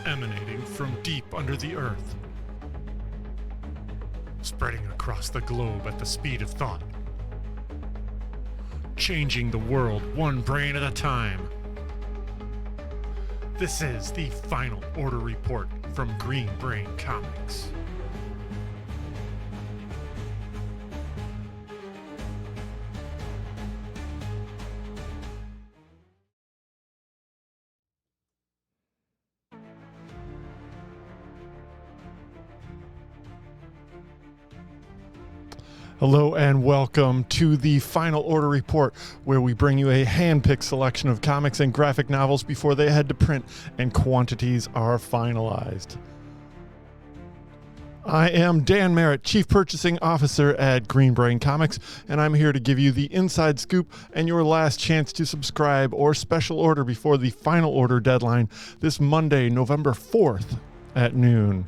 emanating from deep under the earth, spreading across the globe at the speed of thought, changing the world one brain at a time. This is the Final Order Report from Green Brain Comics. Hello and welcome to the Final Order Report, where we bring you a hand-picked selection of comics and graphic novels before they head to print and quantities are finalized. I am Dan Merritt, Chief Purchasing Officer at Green Brain Comics, and I'm here to give you the inside scoop and your last chance to subscribe or special order before the final order deadline this Monday, November 4th at noon.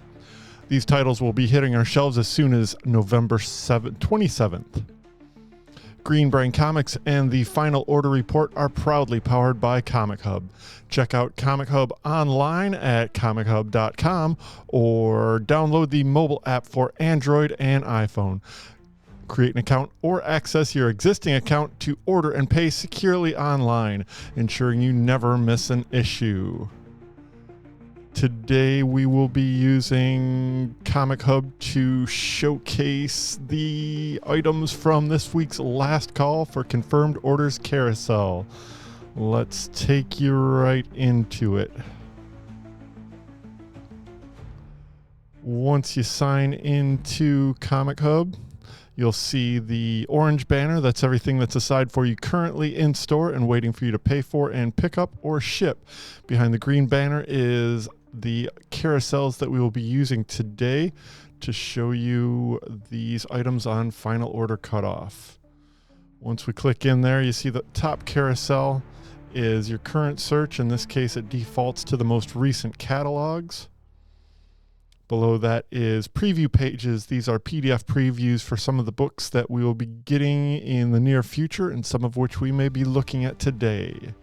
These titles will be hitting our shelves as soon as November 27th. Green Brain Comics and the Final Order Report are proudly powered by Comichub. Check out Comichub online at comichub.com or download the mobile app for Android and iPhone. Create an account or access your existing account to order and pay securely online, ensuring you never miss an issue. Today we will be using Comichub to showcase the items from this week's Last Call for Confirmed Orders Carousel. Let's take you right into it. Once you sign into Comichub, you'll see the orange banner. That's everything that's aside for you currently in store and waiting for you to pay for and pick up or ship. Behind the green banner is the carousels that we will be using today to show you these items on final order cutoff. Once we click in there, you see the top carousel is your current search. In this case, it defaults to the most recent catalogs. Below that is preview pages. These are PDF previews for some of the books that we will be getting in the near future and some of which we may be looking at today.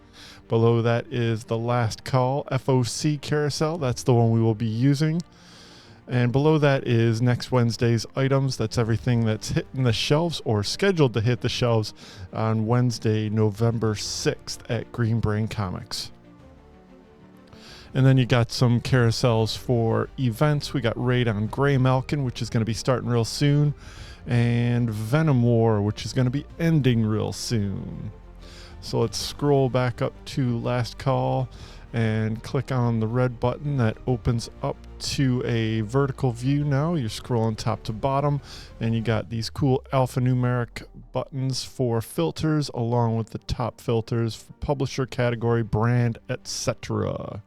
Below that is the Last Call FOC carousel. That's the one we will be using. And below that is next Wednesday's items. That's everything that's hitting the shelves or scheduled to hit the shelves on Wednesday, November 6th at Green Brain Comics. And then you got some carousels for events. We got Raid on Grey Malkin, which is going to be starting real soon, and Venom War, which is going to be ending real soon. So let's scroll back up to Last Call and click on the red button that opens up to a vertical view now. You're scrolling top to bottom, and you got these cool alphanumeric buttons for filters, along with the top filters for publisher, category, brand, etc.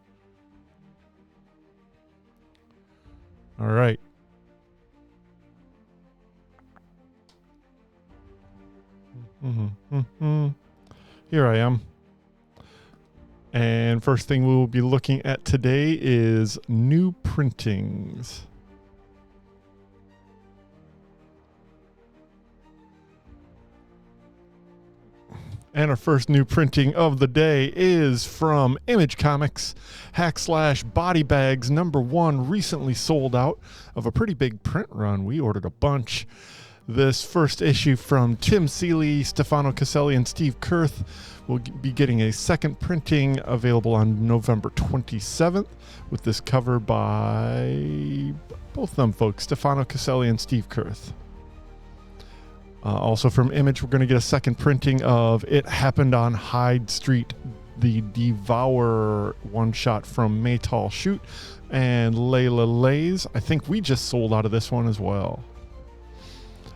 All right. Here I am. And first thing we will be looking at today is new printings. And our first new printing of the day is from Image Comics. Hack/Body Bags #1 recently sold out of a pretty big print run. We ordered a bunch. This first issue from Tim Seeley, Stefano Caselli, and Steve Kurth will be getting a second printing available on November 27th with this cover by both of them folks, Stefano Caselli and Steve Kurth. Also from Image, we're going to get a second printing of It Happened on Hyde Street, the Devour one-shot from Maytal Shoot, and Layla Lays. I think we just sold out of this one as well.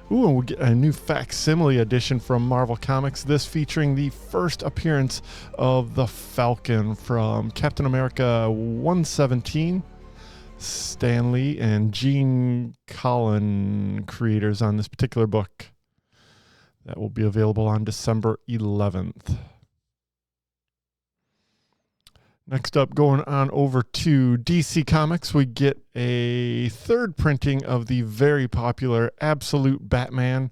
Ooh, and we'll get a new facsimile edition from Marvel Comics, this featuring the first appearance of the Falcon from Captain America 117. Stan Lee and Gene Colan creators on this particular book. That will be available on December 11th. Next up, going on over to DC Comics, we get a third printing of the very popular Absolute Batman.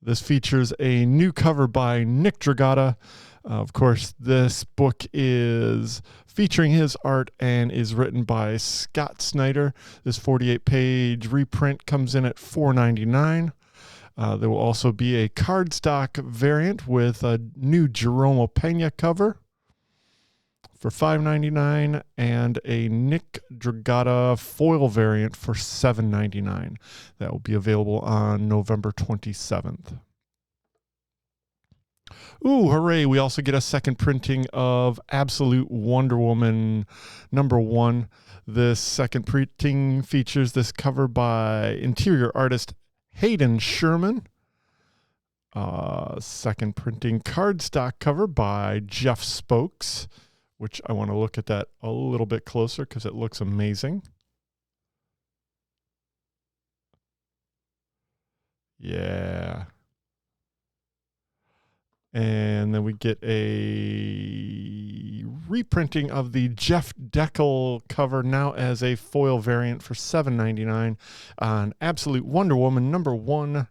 This features a new cover by Nick Dragotta, Of course, this book is featuring his art and is written by Scott Snyder. This 48-page reprint comes in at $4.99. There will also be a cardstock variant with a new Jerome Pena cover for $5.99 and a Nick Dragata foil variant for $7.99. That will be available on November 27th. Ooh, hooray. We also get a second printing of Absolute Wonder Woman #1. This second printing features this cover by interior artist Hayden Sherman. Second printing cardstock cover by Jeff Spokes, which I want to look at that a little bit closer because it looks amazing. Yeah. And then we get a reprinting of the Jeff Deckel cover now as a foil variant for $7.99 on Absolute Wonder Woman #1,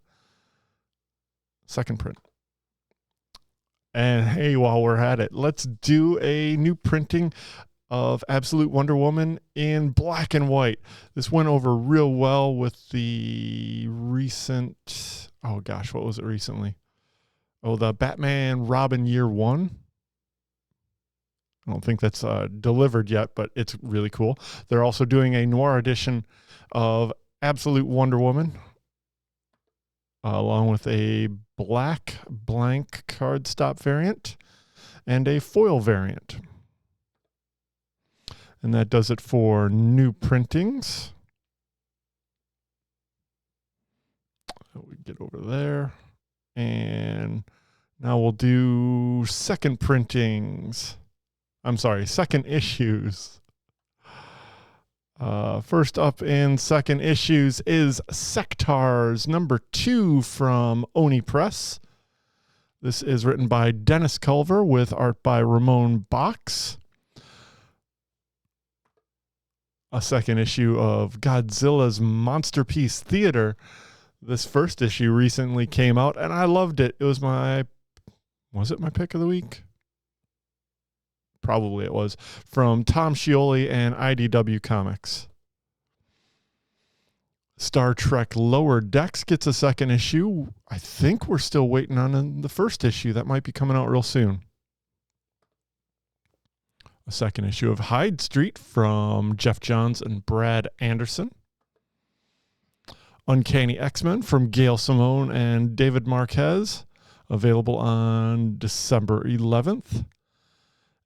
second print. And hey, while we're at it, let's do a new printing of Absolute Wonder Woman in black and white. This went over real well with the recent, oh gosh, what was it recently? Oh, the Batman Robin Year One. I don't think that's delivered yet, but it's really cool. They're also doing a noir edition of Absolute Wonder Woman, along with a black blank cardstock variant and a foil variant. And that does it for new printings. We get over there. And now we'll do second printings. I'm sorry, second issues. First up in second issues is Sectars #2 from Oni Press. This is written by Dennis Culver with art by Ramon Box. A second issue of Godzilla's Monsterpiece Theater. This first issue recently came out, and I loved it. It was my pick of the week? Probably it was. From Tom Scioli and IDW Comics. Star Trek Lower Decks gets a second issue. I think we're still waiting on the first issue. That might be coming out real soon. A second issue of Hyde Street from Jeff Johns and Brad Anderson. Uncanny X-Men from Gail Simone and David Marquez, available on December 11th.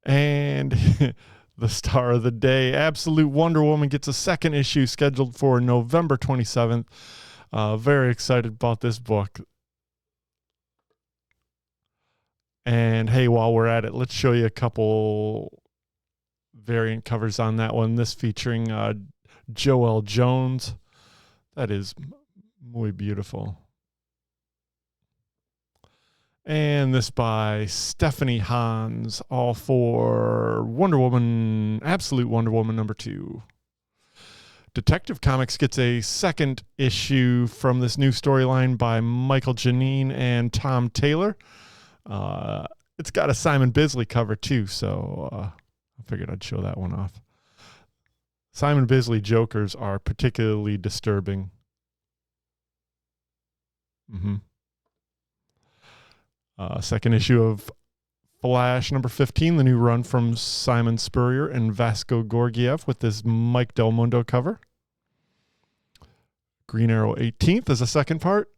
And the star of the day, Absolute Wonder Woman, gets a second issue scheduled for November 27th. Very excited about this book. And hey, while we're at it, let's show you a couple variant covers on that one. This featuring Joelle Jones. That is muy beautiful. And this by Stephanie Hans, all for Wonder Woman, Absolute Wonder Woman #2. Detective Comics gets a second issue from this new storyline by Michael Janine and Tom Taylor. It's got a Simon Bisley cover too, so I figured I'd show that one off. Simon Bisley Jokers are particularly disturbing. Second issue of Flash #15, the new run from Simon Spurrier and Vasco Gorgiev with this Mike Del Mundo cover. Green Arrow 18th is a second part.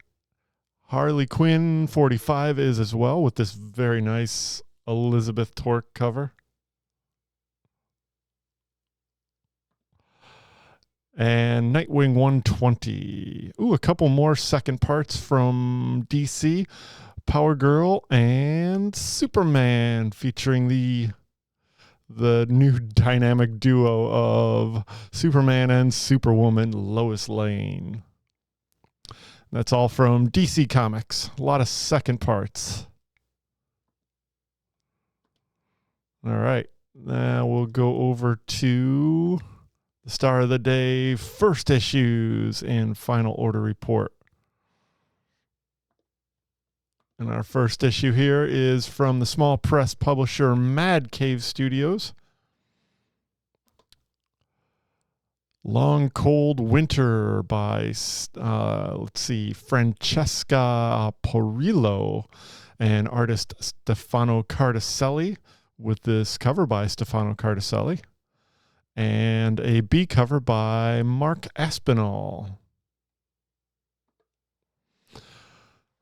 Harley Quinn 45 is as well with this very nice Elizabeth Torque cover. And Nightwing 120. Ooh, a couple more second parts from DC. Power Girl and Superman, featuring the new dynamic duo of Superman and Superwoman, Lois Lane. That's all from DC Comics. A lot of second parts. All right. Now we'll go over to the star of the day, first issues and final order report. And our first issue here is from the small press publisher Mad Cave Studios. Long Cold Winter by, Francesca Porillo and artist Stefano Cardicelli, with this cover by Stefano Cardicelli. And a B cover by Mark Aspinall.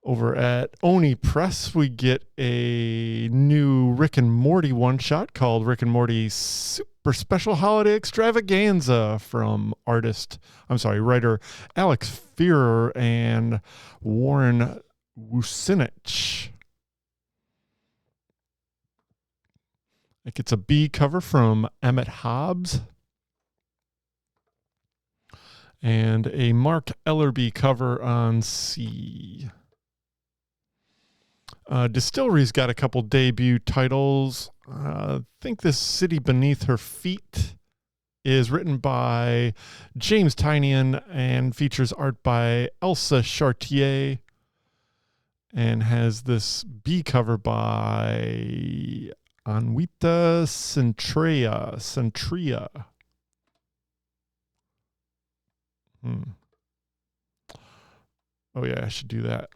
Over at Oni Press, we get a new Rick and Morty one-shot called Rick and Morty Super Special Holiday Extravaganza from writer Alex Fearer and Warren Wusinich. It gets a B cover from Emmett Hobbs and a Mark Ellerby cover on C. Distillery's got a couple debut titles. I think this City Beneath Her Feet is written by James Tynion and features art by Elsa Chartier and has this B cover by Anwita Centria. Oh yeah, I should do that.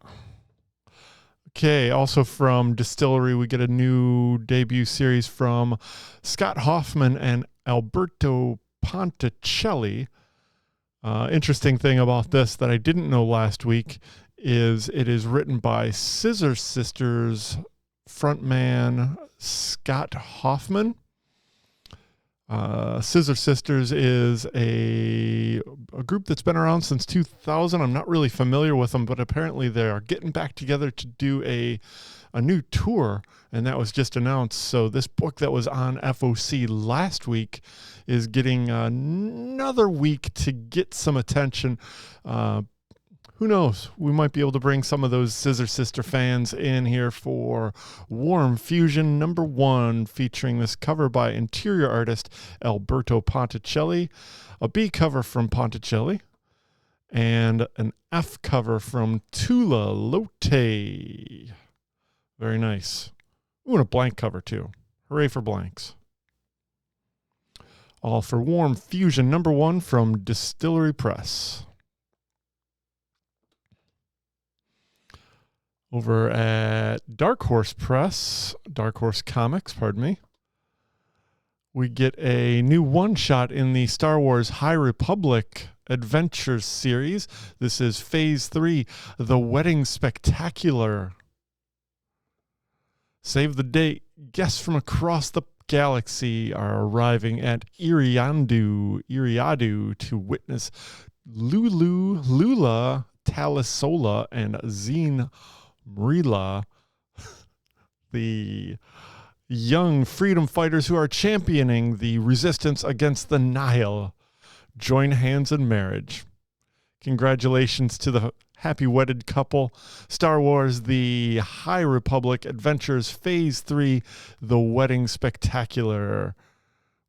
Okay, also from Distillery, we get a new debut series from Scott Hoffman and Alberto Ponticelli. Interesting thing about this that I didn't know last week is it is written by Scissor Sisters frontman Scott Hoffman. Scissor Sisters is a group that's been around since 2000. I'm not really familiar with them, but apparently they are getting back together to do a new tour, and that was just announced. So this book that was on FOC last week is getting another week to get some attention. Who knows? We might be able to bring some of those Scissor Sister fans in here for Warm Fusion #1, featuring this cover by interior artist Alberto Ponticelli, a B cover from Ponticelli, and an F cover from Tula Lotte. Very nice. Ooh, and a blank cover too. Hooray for blanks. All for Warm Fusion #1 from Distillery Press. Over at Dark Horse Comics, we get a new one-shot in the Star Wars High Republic Adventures series. This is Phase 3, The Wedding Spectacular. Save the date. Guests from across the galaxy are arriving at Iriadu to witness Lula, Talisola, and Zine Mrila, the young freedom fighters who are championing the resistance against the Nihil, join hands in marriage. Congratulations to the happy wedded couple. Star Wars The High Republic Adventures Phase 3, The Wedding Spectacular.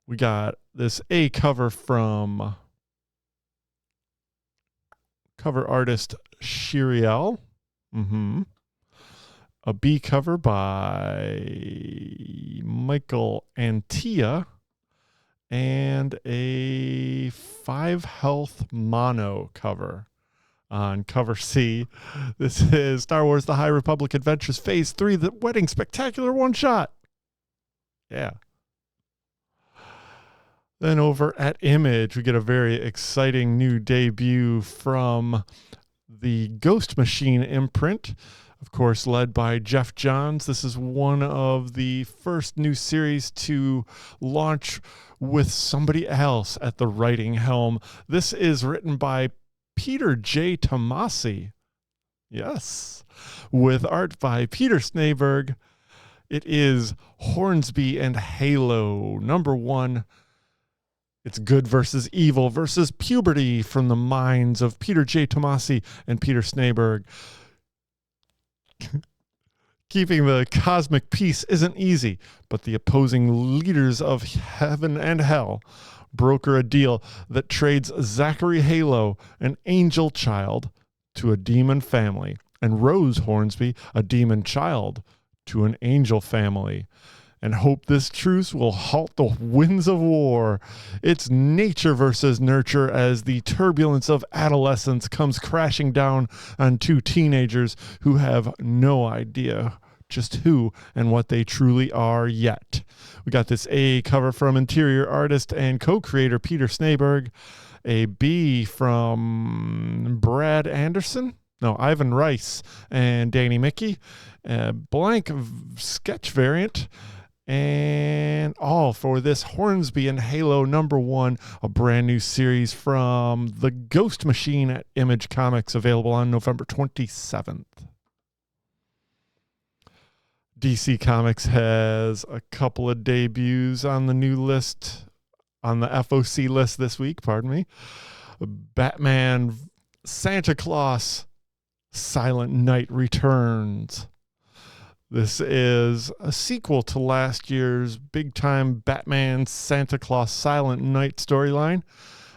We got this A cover from cover artist Shiriel. A B cover by Michael Antia, and a 5 Health mono cover on cover C. This is Star Wars The High Republic Adventures Phase 3, The Wedding Spectacular one-shot. Yeah. Then over at Image, we get a very exciting new debut from the Ghost Machine imprint, of course, led by Jeff Johns. This is one of the first new series to launch with somebody else at the writing helm. This is written by Peter J. Tomasi. Yes. With art by Peter Snaberg. It is Hornsby and Halo #1. It's good versus evil versus puberty from the minds of Peter J. Tomasi and Peter Snaberg. Keeping the cosmic peace isn't easy, but the opposing leaders of heaven and hell broker a deal that trades Zachary Halo, an angel child, to a demon family and Rose Hornsby, a demon child, to an angel family. And hope this truce will halt the winds of war. It's nature versus nurture as the turbulence of adolescence comes crashing down on two teenagers who have no idea just who and what they truly are yet. We got this A cover from interior artist and co-creator Peter Snaberg, a B from Ivan Rice and Danny Mickey, a blank sketch variant, and all for this Hornsby and Halo #1, a brand new series from the Ghost Machine at Image Comics, available on November 27th. DC Comics has a couple of debuts on the new list, on the FOC list this week, pardon me. Batman Santa Claus Silent Night returns. This is a sequel to last year's big-time Batman Santa Claus Silent Night storyline,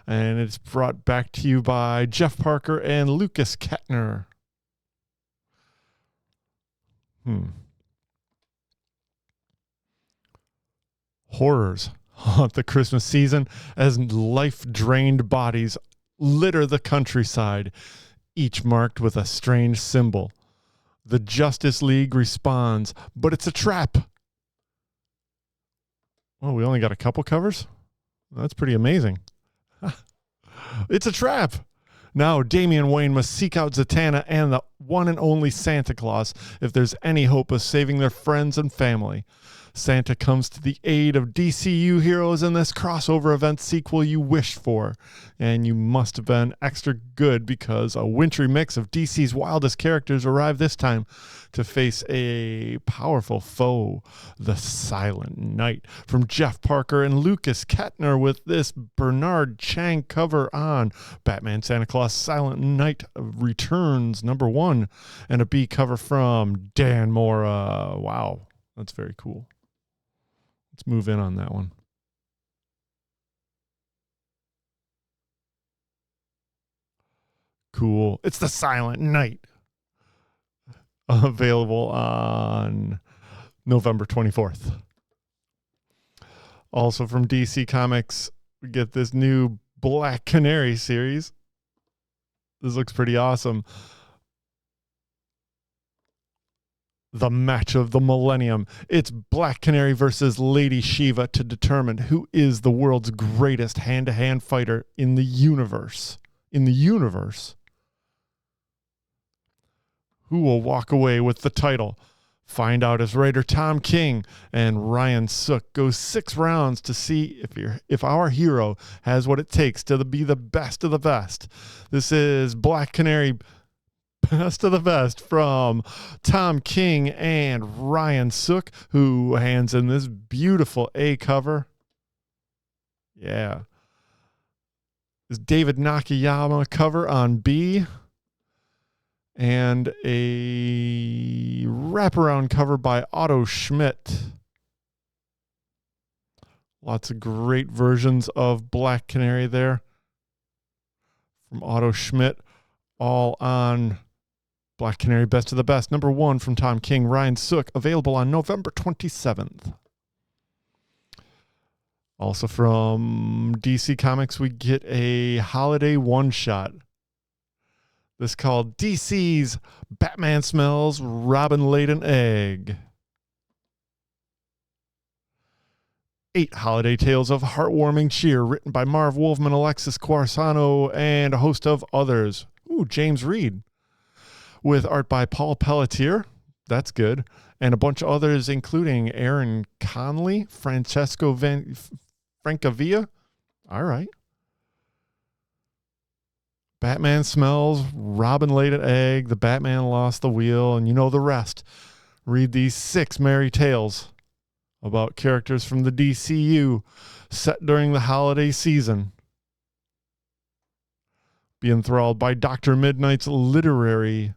and it's brought back to you by Jeff Parker and Lucas Kettner. Horrors haunt the Christmas season as life-drained bodies litter the countryside, each marked with a strange symbol. The Justice League responds, but it's a trap. Oh, we only got a couple covers? That's pretty amazing. It's a trap. Now Damian Wayne must seek out Zatanna and the one and only Santa Claus if there's any hope of saving their friends and family. Santa comes to the aid of DCU heroes in this crossover event sequel you wished for. And you must have been extra good because a wintry mix of DC's wildest characters arrive this time to face a powerful foe, the Silent Night. From Jeff Parker and Lucas Kettner with this Bernard Chang cover on Batman Santa Claus Silent Night Returns #1, and a B cover from Dan Mora. Wow, that's very cool. Let's move in on that one. Cool. It's the Silent Night. Available on November 24th. Also from DC Comics, we get this new Black Canary series. This looks pretty awesome. The match of the millennium. It's Black Canary versus Lady Shiva to determine who is the world's greatest hand-to-hand fighter in the universe. Who will walk away with the title? Find out as writer Tom King and Ryan Sook goes 6 rounds to see if our hero has what it takes to be the best of the best. This is Black Canary Best of the Best from Tom King and Ryan Sook, who hands in this beautiful A cover. Yeah. This David Nakayama cover on B. And a wraparound cover by Otto Schmidt. Lots of great versions of Black Canary there from Otto Schmidt, all on Black Canary Best of the Best. #1 from Tom King, Ryan Sook, available on November 27th. Also from DC Comics, we get a holiday one-shot. This called DC's Batman Smells Robin Laid an Egg. 8 holiday tales of heartwarming cheer written by Marv Wolfman, Alexis Quarsano, and a host of others. Ooh, James Reed. With art by Paul Pelletier. That's good. And a bunch of others, including Aaron Conley, Francesco Francavilla. All right. Batman Smells, Robin Laid an Egg, The Batman Lost the Wheel, and you know the rest. Read these 6 merry tales about characters from the DCU set during the holiday season. Be enthralled by Dr. Midnight's literally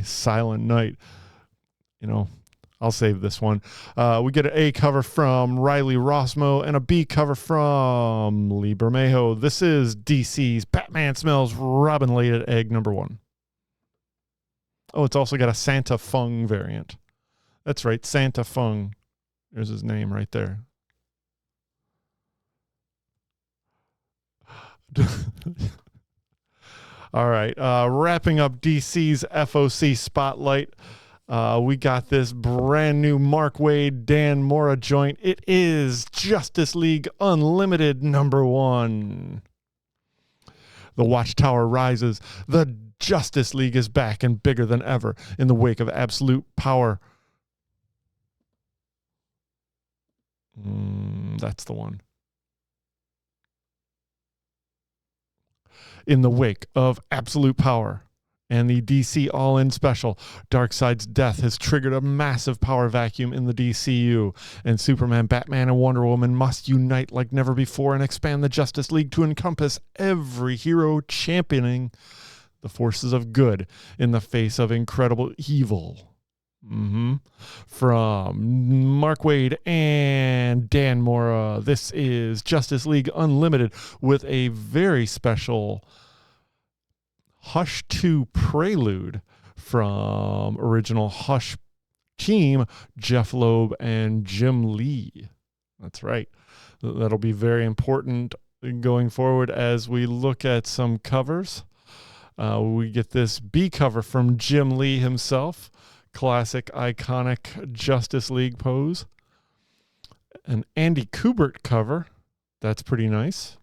silent night. You know, I'll save this one. We get an A cover from Riley Rossmo and a B cover from Lee Bermejo. This is DC's Batman Smells Robin Laid an Egg #1. Oh, it's also got a Santa Fung variant. That's right, Santa Fung. There's his name right there. All right, wrapping up DC's FOC Spotlight. We got this brand new Mark Waid, Dan Mora joint. It is Justice League Unlimited #1. The Watchtower rises. The Justice League is back and bigger than ever in the wake of absolute power. That's the one. In the wake of absolute power and the DC All-In Special, Darkseid's death has triggered a massive power vacuum in the DCU, and Superman, Batman, and Wonder Woman must unite like never before and expand the Justice League to encompass every hero championing the forces of good in the face of incredible evil. From Mark Waid and Dan Mora, this is Justice League Unlimited with a very special Hush 2 prelude from original Hush team Jeff Loeb and Jim Lee. That's right. That'll be very important going forward as we look at some covers. We get this B cover from Jim Lee himself. Classic, iconic Justice League pose. An Andy Kubert cover. That's pretty nice.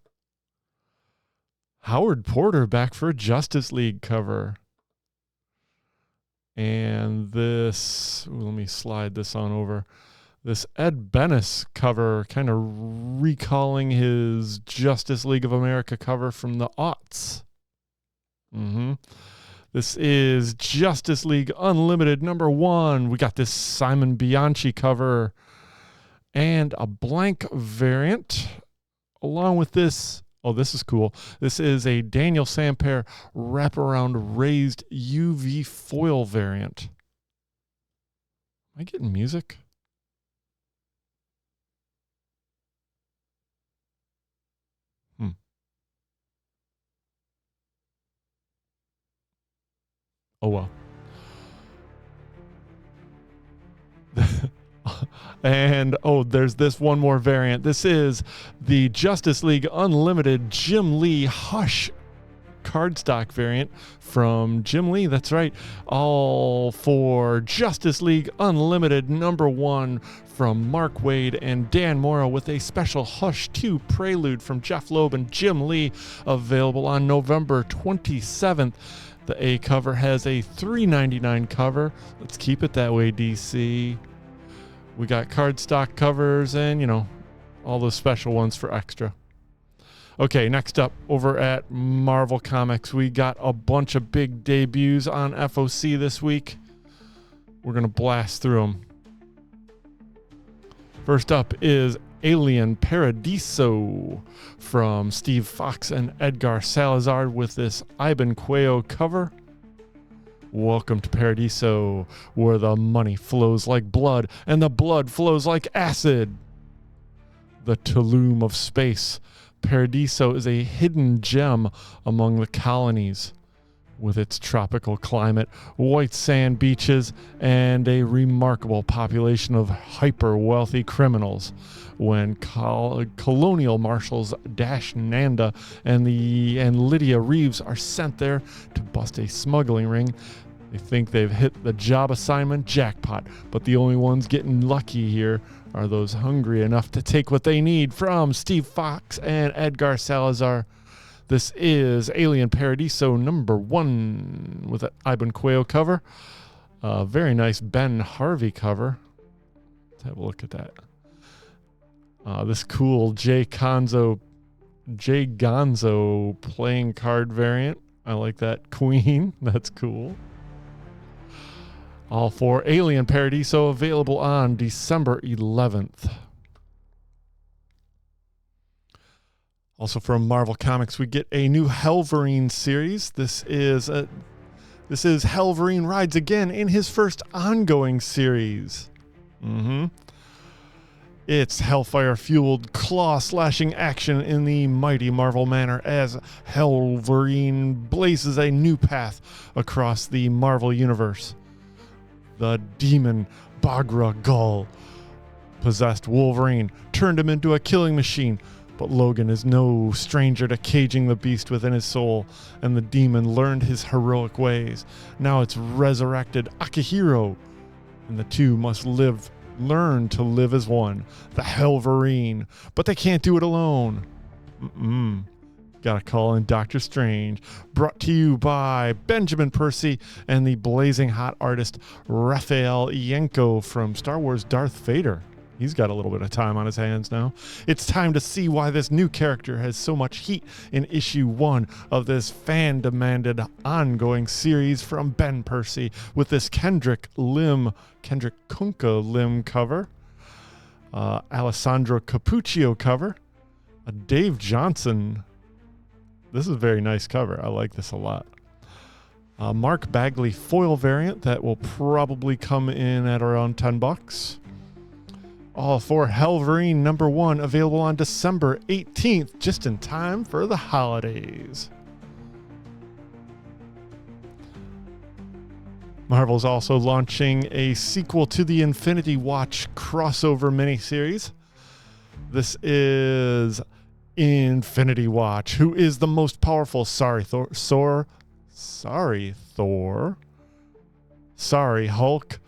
Howard Porter back for a Justice League cover. And this, let me slide this on over. This Ed Benes cover, kind of recalling his Justice League of America cover from the aughts. This is Justice League Unlimited #1. We got this Simon Bianchi cover and a blank variant along with this. Oh, this is cool. This is a Daniel Sampere wraparound raised UV foil variant. Am I getting music? Oh, well. And, there's this one more variant. This is the Justice League Unlimited Jim Lee Hush cardstock variant from Jim Lee. That's right. All for Justice League Unlimited #1 from Mark Waid and Dan Mora with a special Hush 2 prelude from Jeff Loeb and Jim Lee, available on November 27th. The A cover has a $3.99 cover. Let's keep it that way, DC. We got cardstock covers and, all those special ones for extra. Okay, next up, over at Marvel Comics, we got a bunch of big debuts on FOC this week. We're going to blast through them. First up is Alien Paradiso from Steve Fox and Edgar Salazar with this Iban Cuello cover. Welcome to Paradiso, where the money flows like blood and the blood flows like acid. The Tulum of space, Paradiso is a hidden gem among the colonies. With its tropical climate, white sand beaches, and a remarkable population of hyper-wealthy criminals. When colonial marshals Dash Nanda and Lydia Reeves are sent there to bust a smuggling ring, they think they've hit the job assignment jackpot, but the only ones getting lucky here are those hungry enough to take what they need. From Steve Fox and Edgar Salazar, this is Alien Paradiso #1 with an Iban Cuello cover. Very nice Ben Harvey cover. Let's have a look at that. This cool Jay Gonzo playing card variant. I like that. Queen. That's cool. All for Alien Paradiso, available on December 11th. Also from Marvel Comics, we get a new Helverine series. This is Helverine Rides Again in his first ongoing series. It's hellfire-fueled, claw-slashing action in the mighty Marvel manner as Wolverine blazes a new path across the Marvel Universe. The demon Bagra Gull possessed Wolverine, turned him into a killing machine, but Logan is no stranger to caging the beast within his soul, and the demon learned his heroic ways. Now it's resurrected Akihiro, and the two must learn to live as one, the Wolverine, but they can't do it alone. Gotta call in Doctor Strange, brought to you by Benjamin Percy and the blazing hot artist Raphael Yanko from Star Wars Darth Vader. He's got a little bit of time on his hands now. It's time to see why this new character has so much heat in issue 1 of this fan-demanded ongoing series from Ben Percy with this Kendrick Kunka Lim cover, Alessandro Capuccio cover, a Dave Johnson. This is a very nice cover. I like this a lot. Mark Bagley foil variant that will probably come in at around $10. All for Wolverine #1, available on December 18th, just in time for the holidays. Marvel's also launching a sequel to the Infinity Watch crossover miniseries. This is Infinity Watch. Who is the most powerful? Sorry, Hulk.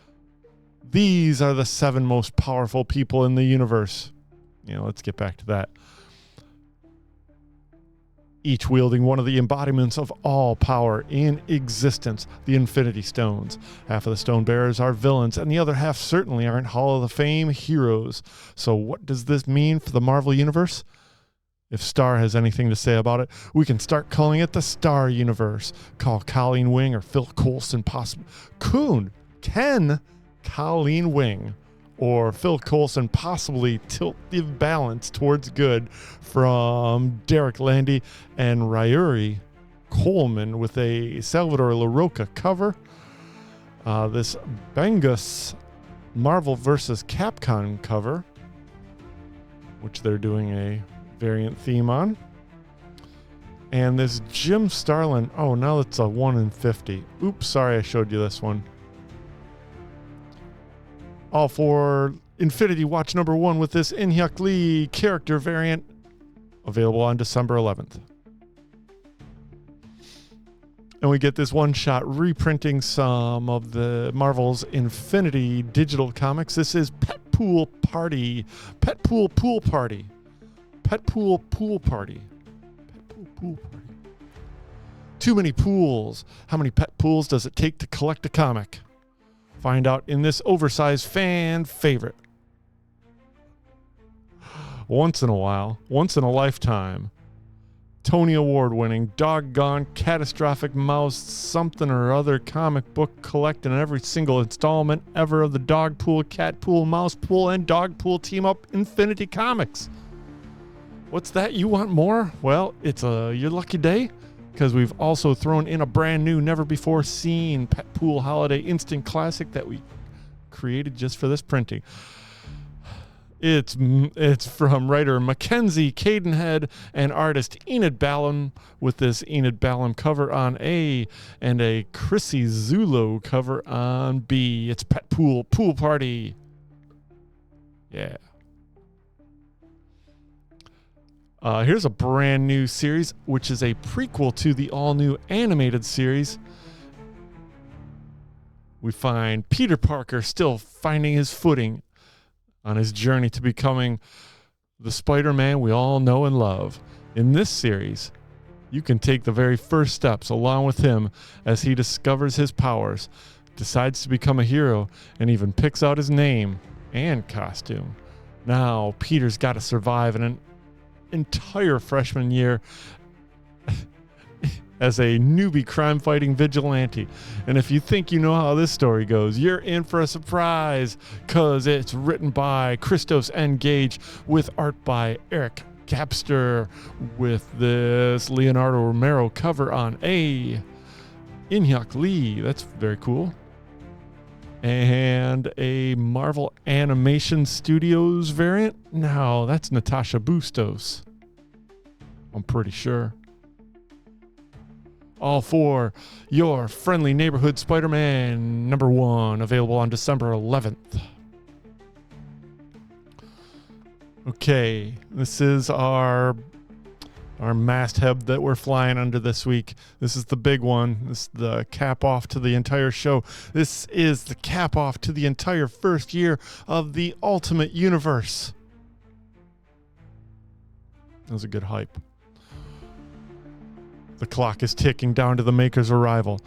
These are the 7 most powerful people in the universe. Let's get back to that. Each wielding one of the embodiments of all power in existence, the Infinity Stones. Half of the stone bearers are villains, and the other half certainly aren't Hall of Fame heroes. So what does this mean for the Marvel Universe? If Star has anything to say about it, we can start calling it the Star Universe. Call Colleen Wing or Phil Coulson possibly. Colleen Wing or Phil Coulson possibly tilt the balance towards good from Derek Landy and Ryuri Coleman with a Salvador LaRocca cover. This Bengus Marvel vs. Capcom cover, which they're doing a variant theme on. And this Jim Starlin. Oh, now it's a 1 in 50. Oops, sorry I showed you this one. All for Infinity Watch #1 with this In-Hyuk Lee character variant, available on December 11th. And we get this one-shot reprinting some of the Marvel's Infinity digital comics. This is Pet Pool Party. Pet Pool Pool Party. Pet Pool Pool Party. Pet Pool Pool Party. Too many pools. How many pet pools does it take to collect a comic? Find out in this oversized fan favorite. Once in a while, once in a lifetime, Tony Award winning, doggone catastrophic mouse something or other comic book collecting every single installment ever of the Dog Pool, Cat Pool, Mouse Pool, and Dog Pool Team Up Infinity Comics. What's that? You want more? Well, it's your lucky day, because we've also thrown in a brand new, never-before-seen Pet Pool Holiday Instant Classic that we created just for this printing. It's from writer Mackenzie Cadenhead and artist Enid Ballum, with this Enid Ballum cover on A and a Chrissy Zulo cover on B. It's Pet Pool Pool Party. Yeah. Here's a brand new series, which is a prequel to the all-new animated series. We find Peter Parker still finding his footing on his journey to becoming the Spider-Man we all know and love. In this series, you can take the very first steps along with him as he discovers his powers, decides to become a hero, and even picks out his name and costume. Now, Peter's got to survive in an entire freshman year as a newbie crime-fighting vigilante. And if you think you know how this story goes, you're in for a surprise, because it's written by Christos N. Gage with art by Eric Gapster, with this Leonardo Romero cover on A. In-Hyuk Lee, that's very cool. And a Marvel Animation Studios variant. No, that's Natasha Bustos. I'm pretty sure. All for your friendly neighborhood Spider-Man #1, available on December 11th. Okay, this is our masthead that we're flying under this week. This is the big one. This is the cap off to the entire show. This is the cap off to the entire first year of the Ultimate Universe. That was a good hype. The clock is ticking down to the Maker's arrival.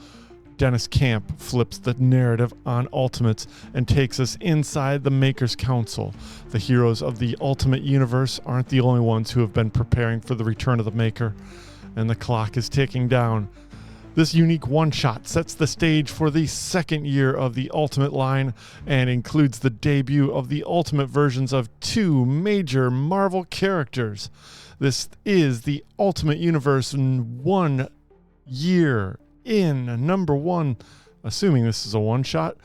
Dennis Camp flips the narrative on Ultimates and takes us inside the Maker's Council. The heroes of the Ultimate Universe aren't the only ones who have been preparing for the return of the Maker, and the clock is ticking down. This unique one-shot sets the stage for the second year of the Ultimate line and includes the debut of the Ultimate versions of 2 major Marvel characters. This is the Ultimate Universe in 1 year in #1, assuming this is a one-shot,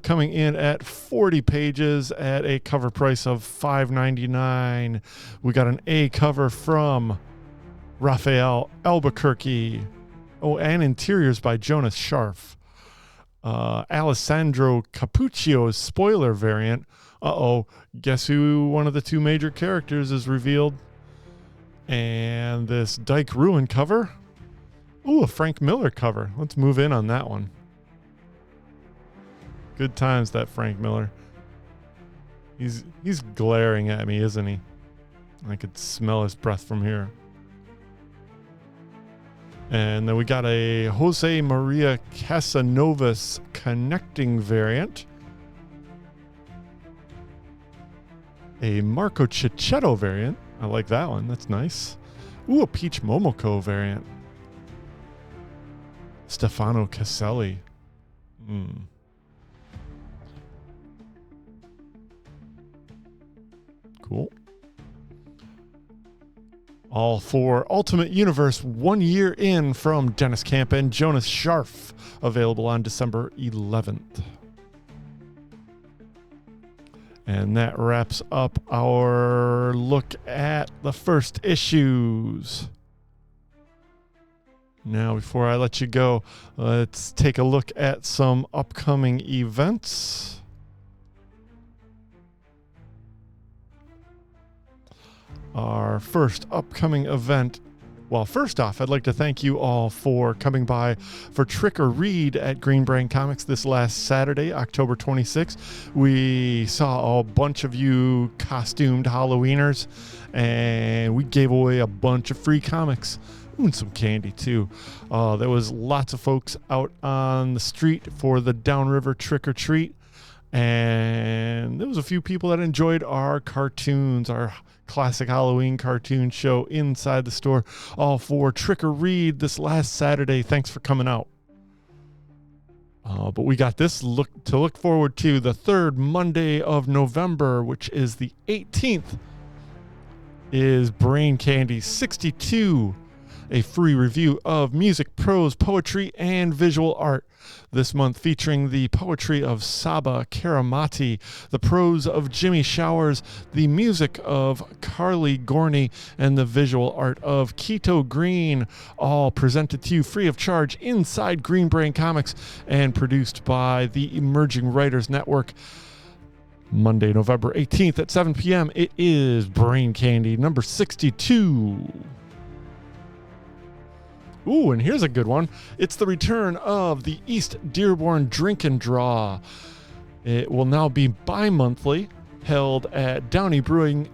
coming in at 40 pages at a cover price of $5.99. We got an A cover from Raphael Albuquerque. Oh, and interiors by Jonas Scharf. Alessandro Capuccio's spoiler variant. Guess who one of the 2 major characters is revealed? And this Dyke Ruin cover. Ooh, a Frank Miller cover. Let's move in on that one. Good times, that Frank Miller. He's glaring at me, isn't he? I could smell his breath from here. And then we got a Jose Maria Casanovas connecting variant. A Marco Cicchetto variant. I like that one. That's nice. Ooh, a Peach Momoko variant. Stefano Caselli. Cool. All for Ultimate Universe 1 year in from Dennis Camp and Jonas Scharf. Available on December 11th. And that wraps up our look at the first issues. Now, before I let you go, let's take a look at some upcoming events. Our first upcoming event. Well, first off, I'd like to thank you all for coming by for Trick or Read at Green Brain Comics this last Saturday, October 26th. We saw a bunch of you costumed Halloweeners, and we gave away a bunch of free comics. And some candy too. There was lots of folks out on the street for the Downriver Trick or Treat, and there was a few people that enjoyed our cartoons, our classic Halloween cartoon show inside the store, all for Trick or Read this last Saturday. Thanks for coming out. But we got this to look forward to. The 3rd Monday of November, which is the 18th, is Brain Candy 62. A free review of music, prose, poetry, and visual art. This month featuring the poetry of Saba Karamati, the prose of Jimmy Showers, the music of Carly Gorney, and the visual art of Keto Green, all presented to you free of charge inside Green Brain Comics and produced by the Emerging Writers Network. Monday, November 18th at 7 p.m. It is Brain Candy number 62. Ooh, and here's a good one. It's the return of the East Dearborn Drink and Draw. It will now be bi-monthly, held at Downey Brewing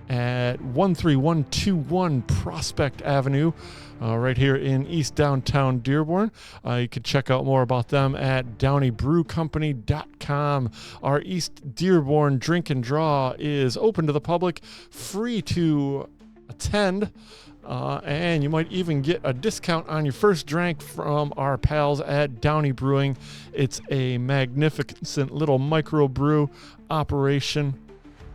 at 13121 Prospect Avenue, right here in East Downtown Dearborn. You can check out more about them at downeybrewcompany.com. Our East Dearborn Drink and Draw is open to the public, free to attend. And you might even get a discount on your first drink from our pals at Downey Brewing. It's a magnificent little microbrew operation,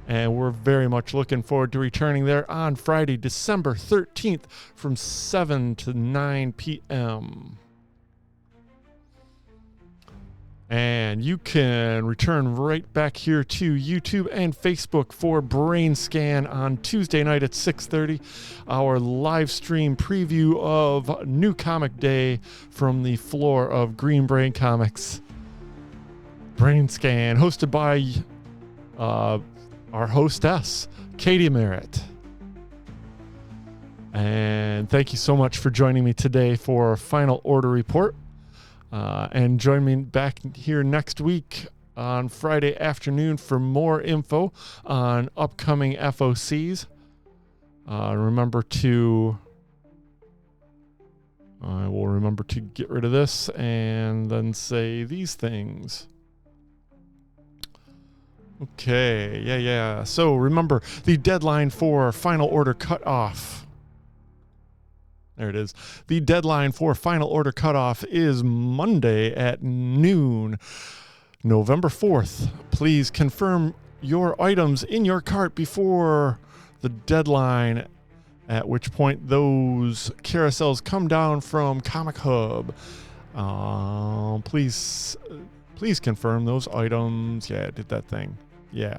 and we're very much looking forward to returning there on Friday, December 13th from 7 to 9 p.m. And you can return right back here to YouTube and Facebook for Brain Scan on Tuesday night at 6:30, our live stream preview of New Comic Day from the floor of Green Brain Comics. Brain Scan, hosted by our hostess, Katie Merritt. And thank you so much for joining me today for Final Order Report. And join me back here next week on Friday afternoon for more info on upcoming FOCs. I will remember to get rid of this and then say these things. Okay, yeah. So remember, the deadline for Final Order cutoff. There it is. The deadline for Final Order cutoff is Monday at noon, November 4th. Please confirm your items in your cart before the deadline, at which point those carousels come down from Comichub. Please confirm those items. Yeah, I did that thing. Yeah.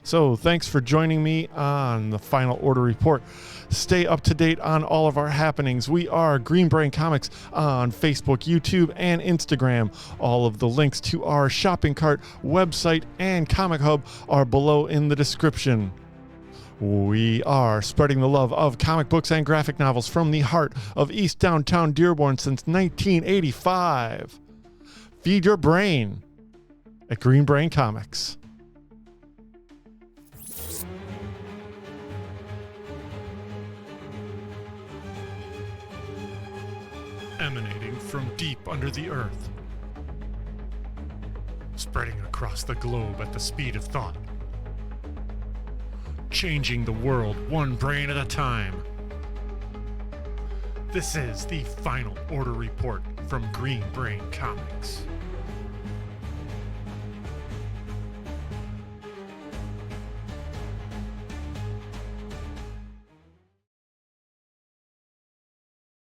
So thanks for joining me on the Final Order Report. Stay up to date on all of our happenings. We are Green Brain Comics on Facebook, YouTube, and Instagram. All of the links to our shopping cart, website, and Comichub are below in the description. We are spreading the love of comic books and graphic novels from the heart of East Downtown Dearborn since 1985. Feed your brain at Green Brain Comics. Emanating from deep under the earth, spreading across the globe at the speed of thought, changing the world one brain at a time. This is the Final Order Report from Green Brain Comics.